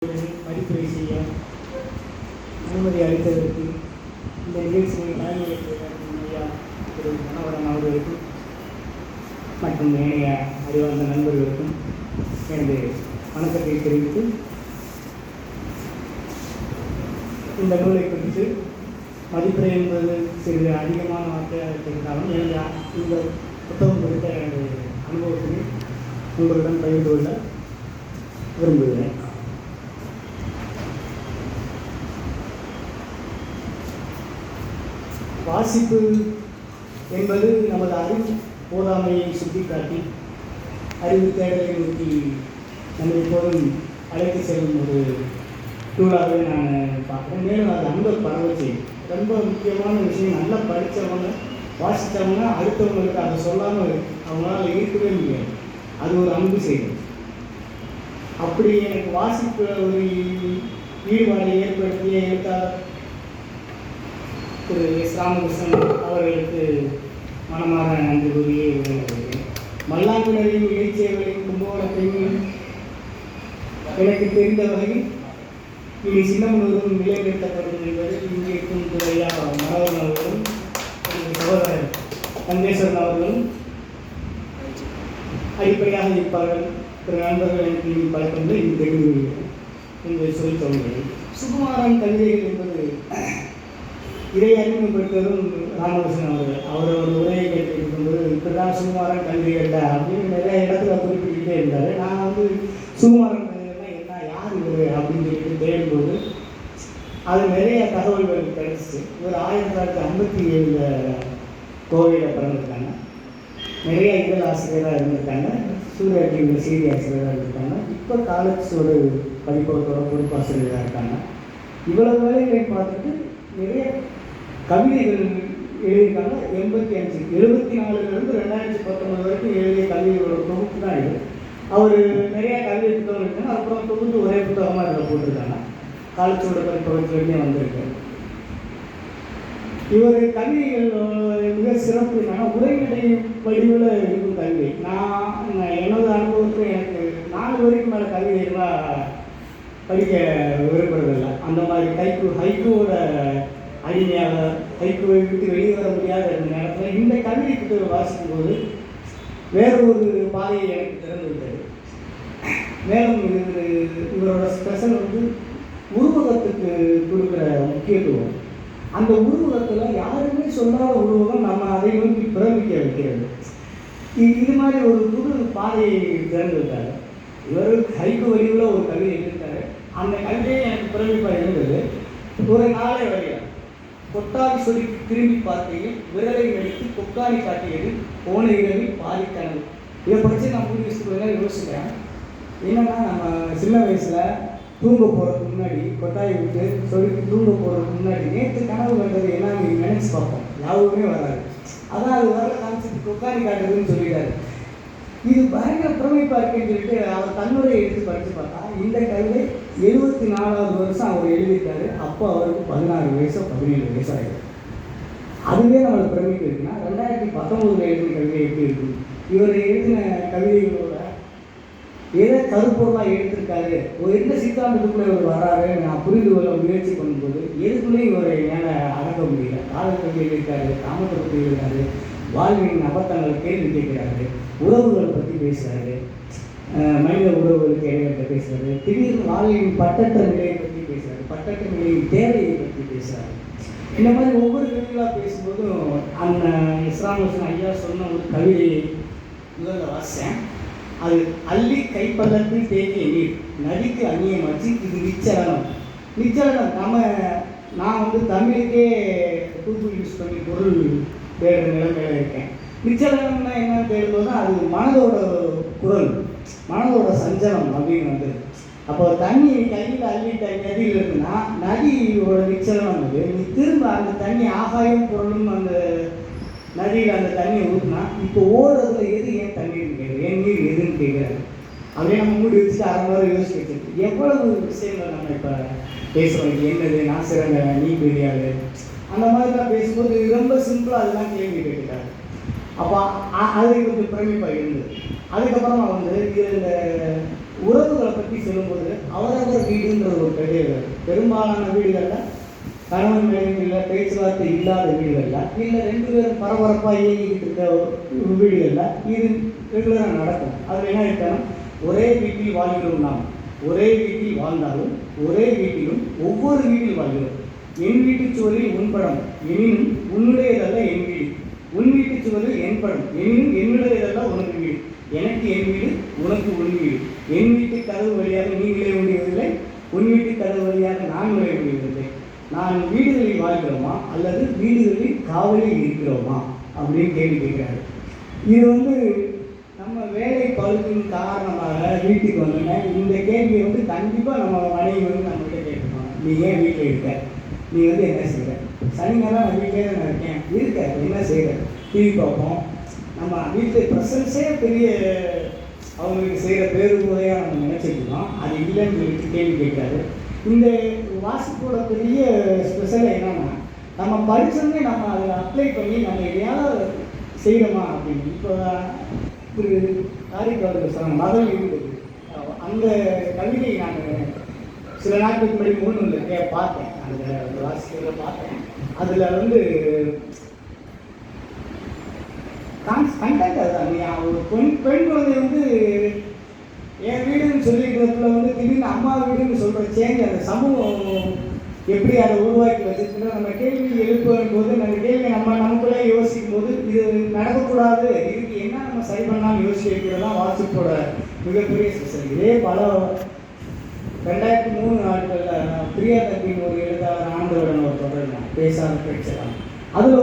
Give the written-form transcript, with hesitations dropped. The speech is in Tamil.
மதிப்புரை செய்ய அனுமதி அளித்ததற்கு இந்த நிகழ்ச்சியை தலைமை ஐயா திரு மனோகரன் அவர்களுக்கும் மற்றும் ஏனைய அறிவார்ந்த நண்பர்களுக்கும் எனது வணக்கத்தை தெரிவித்து இந்த நூலை குறித்து மதிப்புரை என்பது சிறிது அதிகமான வார்த்தையாக இருந்தாலும் எனது இந்த புத்தகம் குறித்த எனது அனுபவத்தினை உங்களுடன் பகிர்ந்து கொள்ள விரும்புகிறேன். வாசிப்பு என்பது நமது அறிவு போதாமையை சுட்டிக்காட்டி அறிவு தேடலை நோக்கி நம்ம எப்போதும் அழைத்து செல்லும் ஒரு டூலாகவே நான் பார்க்குறேன். மேலும் அது அன்பை பரவ செய்யும். ரொம்ப முக்கியமான விஷயம், நல்லா படித்தவங்க வாசித்தவங்க அடுத்தவங்களுக்கு அதை சொல்லாமல் அவங்களால இருக்கவே முடியாது. அது ஒரு அன்பு செய்யும். அப்படி எனக்கு வாசிப்பு ஒரு ஈடுபாடை ஏற்படுத்திய எழுத்தாளர் திரு எஸ். ராமகிருஷ்ணன் அவர்களுக்கு மனமாற நன்றி கூறியே உரையாடுகிறேன். மல்லாங்குளரையும் இடைச்சேவலையும் கும்பகோணத்தையும் எனக்கு தெரிந்த வகையில் இனி சின்னமனூரும் நிலைநிறுத்தப்படும் என்பது இங்கே இருக்கும் திரு ஐயா மனோகரன் அவர்களும் சகோதரர் கந்தேஸ்வரன் அவர்களும் அடிப்படையாக இருப்பார்கள். திரு நண்பர்கள் எனக்கு இனி பழக்கங்கள் இது தெரிந்து என்று சொல்லி தோன்றுகிறேன். சுகுமாரன் கவிதைகள் என்பது இதை அறிமுகப்படுத்ததும் ராமகிருஷ்ணன் அவரோட உரையை கேட்டிருக்கும்போது இப்படிதான் சுகுமாரன் கல்விகள்ல அப்படின்னு நிறைய இடத்துல குறிப்பிட்டுக்கிட்டே இருந்தார். நான் சுகுமாரன் கல்விகள்லாம் என்ன யார் இவர் அப்படின்னு சொல்லிட்டு தேடும்போது அது நிறைய தகவல்கள் கிடைச்சிச்சு. ஒரு 1957 கோவையில் பிறந்திருக்காங்க. நிறைய இதழ் ஆசிரியராக இருந்திருக்காங்க. சூர்யா டிவியில் செய்தி ஆசிரியராக இருந்திருக்காங்க. இப்போ காலேஜோட பதிப்பகத்தோட பொறுப்பாசிரியராக இருக்காங்க. இவ்வளவு வேலைகளை பார்த்துட்டு நிறைய கவிதைகள் எழுதியிருக்காங்க. 85 74லேருந்து 2019 வரைக்கும் எழுதிய கவிதைகளோட தொகுப்பு தான் இது. அவர் நிறைய கவிதை புத்தகம் இருக்காங்க. அப்புறம் தொகுத்து ஒரே புத்தகமாக இதில் போட்டிருக்காங்க. காலேஜோட பதிப்பகத்துலேருந்தே வந்திருக்கு. இவர் கவிதைகள் மிக சிறப்பு என்னன்னா உரைநடை வடிவில் இருக்கும் கவிதை. நான் எனது அனுபவத்தில் எனக்கு 4 வரைக்கும் மேலே கவிதைகளாக படிக்க விரும்புறதில்லை. அந்த மாதிரி ஹைக்கூவோட அடிமையாக ஹைக்கூவை விட்டு வெளியே வர முடியாத நேரத்தில் இந்த கவிதை புத்தகம் வாசிக்கும்போது வேற ஒரு பாதையை எனக்கு திறந்து விட்டது. மேலும் இவரோட ஸ்பெஷல் உருவகத்துக்கு கொடுக்குற முக்கியத்துவம். அந்த உருவகத்தில் யாருமே சொல்லாத உருவகம் நம்ம அதை நோக்கி பிரமிக்க வைக்கிறது. இது மாதிரி ஒரு புது பாதையை திறந்து விட்டார். இவர் ஹைக்கூ வடிவில் ஒரு கவிதை எழுதிட்டாரு. அந்த கவிதையை எனக்கு பிரமிப்பாக இருந்தது. ஒரு நாளை வரையா கொட்டாவி சொல்லி திரும்பி பார்க்கையில் விரலை நடித்து கொக்காரி காட்டியது போன இரவில் பாதி கனவு. இதை படித்து நான் புது விஷயத்துக்கு யோசிக்கிறேன். என்னன்னா நம்ம சின்ன வயசில் தூங்க போகிறதுக்கு முன்னாடி கொட்டாயை விட்டு சொல்லி தூங்க போகிறதுக்கு முன்னாடி நேற்று கனவு கண்டது என்ன நீங்கள் நினைச்சு பார்ப்போம். யாருமே வராது. அதான் அது வரல காமிச்சிட்டு கொக்காரி காட்டுறதுன்னு சொல்லிட்டாரு. இது பயங்கர பிரமிப்பாக இருக்குன்னு சொல்லிட்டு அவர் தன்னுடைய எடுத்து படித்து பார்த்தா இந்த கவிதை 74வது வருஷம் அவர் எழுதியிருக்காரு. அப்போ அவருக்கு 16 வயசோ 17 வயசோ ஆகிடும். அதுவே நம்மளுக்கு பிரமிப்பு இருக்குன்னா 2019 எழுதின கவிதை எப்படி இருக்கும்? இவர் எழுதின கவிதைகளோட எதை கருப்பொருளாக எடுத்திருக்காரு, ஒரு எந்த சித்தாந்தத்துக்குள்ளே இவர் வர்றாரு நான் புரிந்து கொள்ள முயற்சி பண்ணும்போது எதுக்குள்ளேயும் இவரை மேலே அடக்க முடியல. காலக்கல்வி எழுதியிருக்காரு, காமத்தை பற்றி எழுதியிருக்காரு, வாழ்வின் அபத்தங்களை கேள்வி கேட்கிறாரு, உறவுகளை பற்றி பேசுகிறாரு, மனித உறவுகளுக்கு இடையில பேசுகிறாரு, திடீர்னு வாழ்வின் பட்டற்ற நிலையை பற்றி பேசுகிறாரு, பட்டற்ற நிலையின் தேவையை பற்றி பேசுகிறாரு. இந்த மாதிரி ஒவ்வொரு கவிதைகளாக பேசும்போதும் அந்த எஸ். ராமகிருஷ்ணன் ஐயா சொன்ன ஒரு கவிதையை முதல்ல வாசித்தேன். அது அள்ளி கைப்பள்ளத்தில் தேங்கிய நீர் நதிக்கு அந்நியமாச்சு இது நிச்சலனம். நான் தமிழுக்கே கூகுள் யூஸ் பண்ணி பொருள் தேடுற நிலைமையில இருக்கேன். நிச்சலனம்னா என்ன தேடும்போது அது மனதோட குரல், மனதோட சஞ்சலம் அப்படின்னு அப்போ தண்ணி கையில் அள்ளிட்ட நதியில் இருக்குன்னா நதியோட நிச்சலனம் அது. நீ திரும்ப அந்த தண்ணி ஆகாயம் பொருளும் அந்த நதியில் அந்த தண்ணியை ஊற்றினா இப்போ ஓடுறதுல எது ஏன் தண்ணீர்னு கேட்குறது, ஏன் நீர் எதுன்னு கேட்குறாரு. அப்படியே நம்ம மூடி வச்சுட்டு அரை மாதிரி யோசிச்சு எவ்வளவு விஷயங்கள் நம்ம இப்போ பேசுகிறோம். என்னது நான் சிறந்த நீ பெரியாது அந்த மாதிரிலாம் பேசும்போது ரொம்ப சிம்பிளாக அதெல்லாம் கேள்வி கேட்டுட்டாரு. அப்போ அது கொஞ்சம் பிரமிப்பாக இருந்தது. அதுக்கப்புறமா இந்த உறவுகளை பற்றி சொல்லும்போது அவரவர் வீடுன்ற ஒரு பெரும்பாலான வீடுகளில் கணவன் மனைவிகளில் பேச்சுவார்த்தை இல்லாத வீடுகளில் இல்லை 2 பேரும் பரபரப்பாக இயங்கிக்கிட்டு இருக்க வீடுகளில் இது ரெகுலராக நடக்கும். அதில் என்ன இருக்கணும், ஒரே வீட்டில் வாழ்கிறோம் நாம், ஒரே வீட்டில் வாழ்ந்தாலும் ஒரே வீட்டிலும் ஒவ்வொரு வீட்டில் வாழ்கிறோம். என் வீட்டு சுவரில் உன் படம் எனினும் உன்னுடையதல்ல என் வீடு, உன் வீட்டு சுவரில் என் படம் எனினும் என்னுடையதல்ல உனக்கு வீடு, எனக்கு என் வீடு உனக்கு உன் வீடு, என் வீட்டு கதவு வழியாக நீ நுழைய முடியவில்லை, உன் வீட்டு கதவு வழியாக நான் நுழைய முடியவில்லை. நான் வீடுகளில் வாழ்கிறோமா அல்லது வீடுகளில் காவலில் இருக்கிறோமா அப்படின்னு கேள்வி கேட்கிறாரு. இது நம்ம வேலை பழுத்தின் காரணமாக வீட்டுக்கு வந்தோன்னா இந்த கேள்வியை கண்டிப்பாக நம்ம மனைவி நம்மகிட்ட கேட்கணும். நீ ஏன் வீட்டில் இருக்க, நீ என்ன செய்கிற, சனிங்கெல்லாம் நான் வீட்டிலே தான் இருக்கேன் என்ன செய்கிற, டிவி பார்ப்போம். நம்ம வீட்டில் ப்ரெசன்ஸே பெரிய அவங்களுக்கு செய்கிற பேருமுறையாக நம்ம நினச்சிருக்கோம். அது இல்லைன்னு சொல்லிட்டு கேள்வி கேட்காது. இந்த வாசிப்போட பெரிய ஸ்பெஷல் என்னென்னா, நம்ம படித்தோன்னே நம்ம அதில் அப்ளை பண்ணி நம்ம எதையாவது செய்யணுமா அப்படின்னு. இப்போ ஒரு தாரிக் அவர்கள் சொன்னாங்க மகள் இருந்தது, அந்த கவிதை நான் சில நாட்களுக்கு முன்னாடி மூணு பார்த்தேன், அந்த வாசிக்கிறத பார்த்தேன். அதில் கண்டக்ட் அதுதான். ஒரு பெண் குழந்தை என் வீடுன்னு சொல்லிக்கிறதுல திடீர்னு அம்மா வீடுன்னு சொல்கிற சேஞ்ச் அந்த சமூகம் எப்படி அதை உருவாக்கி வச்சிருக்கோம். நம்ம கேள்வி எழுப்பும் போது நம்ம கேள்வி நமக்குள்ளே யோசிக்கும் போது இது நடக்கக்கூடாது, இதுக்கு என்ன நம்ம சரி பண்ணாலும் யோசிச்சு வைக்கிறதான் வாசிப்போட மிகப்பெரிய ஸ்பெஷல். இதே பல 2003 நாட்களில் பிரியா தப்பின் ஒரு எழுத்தாளர் ஆனந்தவுடன் ஒரு தொடர் பேசாத பேச்சலாம் அதில்